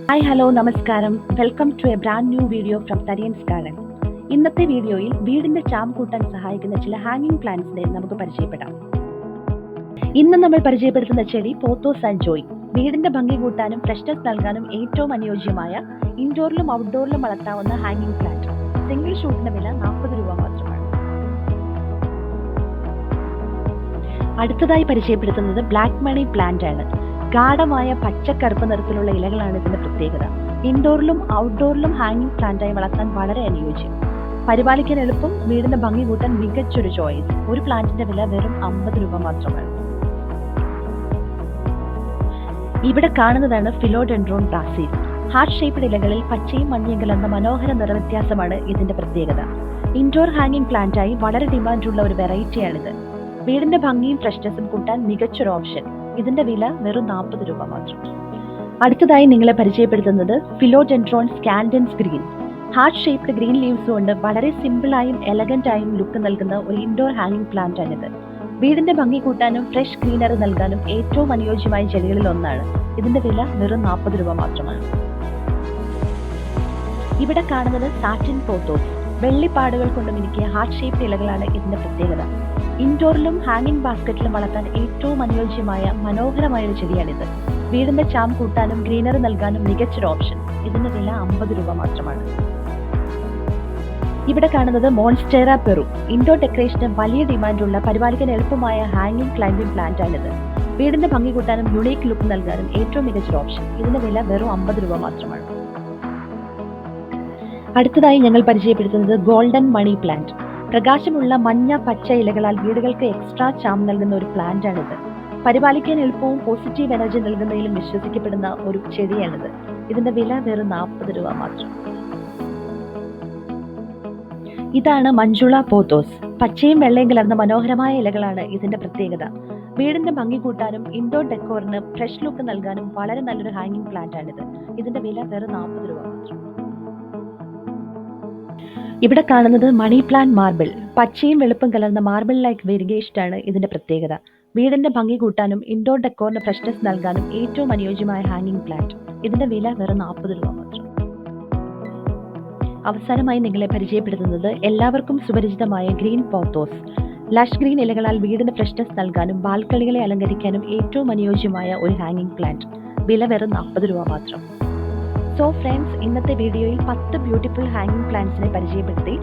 Hi hello നമസ്കാരം. Welcome to a brand new video from Tharian's garden. ഇന്നത്തെ വീഡിയോയിൽ വീടിന്റെ ചാം കൂട്ടാൻ സഹായിക്കുന്ന ചില ഹാങ്ങിങ് പ്ലാന്റ്സിനെ നമുക്ക് പരിചയപ്പെടാം. ഇന്ന് നമ്മൾ പരിചയപ്പെടുത്തുന്ന ചെടി പോത്തോസ് ആൻഡ് ജോയ്. വീടിന്റെ ഭംഗി കൂട്ടാനും ഫ്രഷ്നസ് നൽകാനും ഏറ്റവും അനുയോജ്യമായ ഇൻഡോറിലും ഔട്ട്ഡോറിലും വളർത്താവുന്ന ഹാങ്ങിങ് പ്ലാന്റ്. സിംഗിൾ ഷൂട്ടിന്റെ വില 40 രൂപ മാത്രമാണ്. അടുത്തതായി പരിചയപ്പെടുത്തുന്നത് ബ്ലാക്ക് മണി പ്ലാന്റ് ആണ്. ഗാഢമായ പച്ചക്കറുപ്പ് നിറത്തിലുള്ള ഇലകളാണ് ഇതിന്റെ പ്രത്യേകത. ഇൻഡോറിലും ഔട്ട്ഡോറിലും ഹാങ്ങിങ് പ്ലാന്റായി വളർത്താൻ വളരെ അനുയോജ്യം. പരിപാലിക്കാൻ എളുപ്പം, വീടിന്റെ ഭംഗി കൂട്ടാൻ മികച്ചൊരു ചോയ്സ്. ഒരു പ്ലാന്റിന്റെ വില വെറും 50 രൂപ മാത്രമാണ്. ഇവിടെ കാണുന്നതാണ് ഫിലോഡെൻഡ്രോൺ ബ്രാസീൽ. ഹാർട്ട് ഷേപ്ഡ് ഇലകളിൽ പച്ചയും മഞ്ഞയും കലർന്ന മനോഹര നിറവ്യത്യാസമാണ് ഇതിന്റെ പ്രത്യേകത. ഇൻഡോർ ഹാങ്ങിങ് പ്ലാന്റായി വളരെ ഡിമാൻഡുള്ള ഒരു വെറൈറ്റിയാണിത്. വീടിന്റെ ഭംഗിയും ഫ്രഷ്നസും കൂട്ടാൻ മികച്ചൊരു ഓപ്ഷൻ. ഇതിന്റെ വില വെറും 40 രൂപ മാത്രം. അടുത്തതായി നിങ്ങളെ പരിചയപ്പെടുത്തുന്നത് philodendron scandens green. Heart shaped green leaves കൊണ്ട് വളരെ സിമ്പിളായും എലഗന്റായും ലുക്ക് നൽകുന്ന ഒരു ഇൻഡോർ ഹാങ്ങിങ് പ്ലാന്റ് ആണിത്. വീടിന്റെ ഭംഗി കൂട്ടാനും ഫ്രഷ് ഗ്രീനറി നൽകാനും ഏറ്റവും അനുയോജ്യമായ ചെടികളിൽ ഒന്നാണ്. ഇതിന്റെ വില വെറും 40 രൂപ മാത്രമാണ്. ഇവിടെ കാണുന്നത് സാറ്റിൻ പോത്തോസ്. വെള്ളിപ്പാടുകൾ കൊണ്ട് മിനുക്കിയ ഹാർട്ട് ഷേപ്ഡ് ഇലകളാണ് ഇതിന്റെ പ്രത്യേകത. ഇൻഡോറിലും ഹാങ്ങിങ് ബാസ്ക്കറ്റിലും വളർത്താൻ ഏറ്റവും അനുയോജ്യമായ മനോഹരമായ ഒരു ചെടിയാണിത്. വീടിന്റെ ചാം കൂട്ടാനും ഗ്രീനറി നൽകാനും മികച്ചൊരു ഓപ്ഷൻ. ഇതിന്റെ വില 50 രൂപ മാത്രമാണ്. ഇവിടെ കാണുന്നത് മോൺസ്റ്റേറ പെറു. ഇൻഡോർ ഡെക്കറേഷന് വലിയ ഡിമാൻഡുള്ള പരിപാലിക്കാൻ എളുപ്പമായ ഹാങ്ങിങ് ക്ലൈംബിംഗ് പ്ലാന്റ് ആണിത്. വീടിന്റെ ഭംഗി കൂട്ടാനും യുണീക്ക് ലുക്ക് നൽകാനും ഏറ്റവും മികച്ചൊരു ഓപ്ഷൻ. ഇതിന്റെ വില വെറും 50 രൂപ മാത്രമാണ്. അടുത്തതായി ഞങ്ങൾ പരിചയപ്പെടുത്തുന്നത് ഗോൾഡൻ മണി പ്ലാന്റ്. പ്രകാശമുള്ള മഞ്ഞ പച്ച ഇലകളാൽ വീടുകൾക്ക് എക്സ്ട്രാ ചാം നൽകുന്ന ഒരു പ്ലാന്റ് ആണിത്. പരിപാലിക്കാൻ എളുപ്പവും പോസിറ്റീവ് എനർജി നൽകുന്നതിലും വിശ്വസിക്കപ്പെടുന്ന ഒരു ചെടിയാണിത്. ഇതിന്റെ വില വെറും 40 രൂപ മാത്രം. ഇതാണ് മഞ്ജുള പോത്തോസ്. പച്ചയും വെള്ളയും കലർന്ന മനോഹരമായ ഇലകളാണ് ഇതിന്റെ പ്രത്യേകത. വീടിന്റെ ഭംഗി കൂട്ടാനും ഇൻഡോർ ഡെക്കോറിന് ഫ്രഷ് ലുക്ക് നൽകാനും വളരെ നല്ലൊരു ഹാങ്ങിങ് പ്ലാന്റ് ആണിത്. ഇതിന്റെ വില വെറും 40 രൂപ മാത്രം. ഇവിടെ കാണുന്നത് മണി പ്ലാന്റ് മാർബിൾ. പച്ചയും വെളുപ്പും കലർന്ന മാർബിൾ ലൈക്ക് വെരിഗേഷൻ ആണ് ഇതിന്റെ പ്രത്യേകത. വീടിന്റെ ഭംഗി കൂട്ടാനും ഇൻഡോർ ഡെക്കോറിന് ഫ്രഷ്നസ് നൽകാനും ഏറ്റവും അനുയോജ്യമായ ഹാങ്ങിങ് പ്ലാന്റ്. ഇതിന്റെ വില വെറും 40 രൂപ മാത്രം. അവസാനമായി നിങ്ങളെ പരിചയപ്പെടുത്തുന്നത് എല്ലാവർക്കും സുപരിചിതമായ ഗ്രീൻ പോത്തോസ്. ലഷ് ഗ്രീൻ ഇലകളാൽ വീടിന് ഫ്രഷ്നസ് നൽകാനും ബാൽക്കണികളെ അലങ്കരിക്കാനും ഏറ്റവും അനുയോജ്യമായ ഒരു ഹാങ്ങിങ് പ്ലാന്റ്. വില വെറും 40 രൂപ മാത്രം. സോ ഫ്രണ്ട്സ്, ഇന്നത്തെ വീഡിയോയിൽ 10 ബ്യൂട്ടിഫുൾ ഹാങ്ങിങ് പ്ലാന്റ്സിനെ പരിചയപ്പെടുത്തി.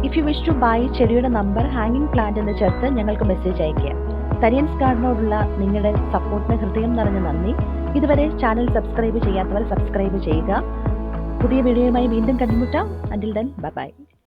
If you wish to buy, ചെടിയുടെ നമ്പർ ഹാങ്ങിങ് പ്ലാന്റ് എന്ന് ചേർത്ത് ഞങ്ങൾക്ക് മെസ്സേജ് അയയ്ക്കുക. തരിയൻസ് ഗാർഡനോടുള്ള നിങ്ങളുടെ സപ്പോർട്ടിന് ഹൃദയം നിറഞ്ഞ നന്ദി. ഇതുവരെ ചാനൽ സബ്സ്ക്രൈബ് ചെയ്യാത്തവർ സബ്സ്ക്രൈബ് ചെയ്യുക. പുതിയ വീഡിയോയുമായി വീണ്ടും കണ്ടുമുട്ടാം. Until then bye bye.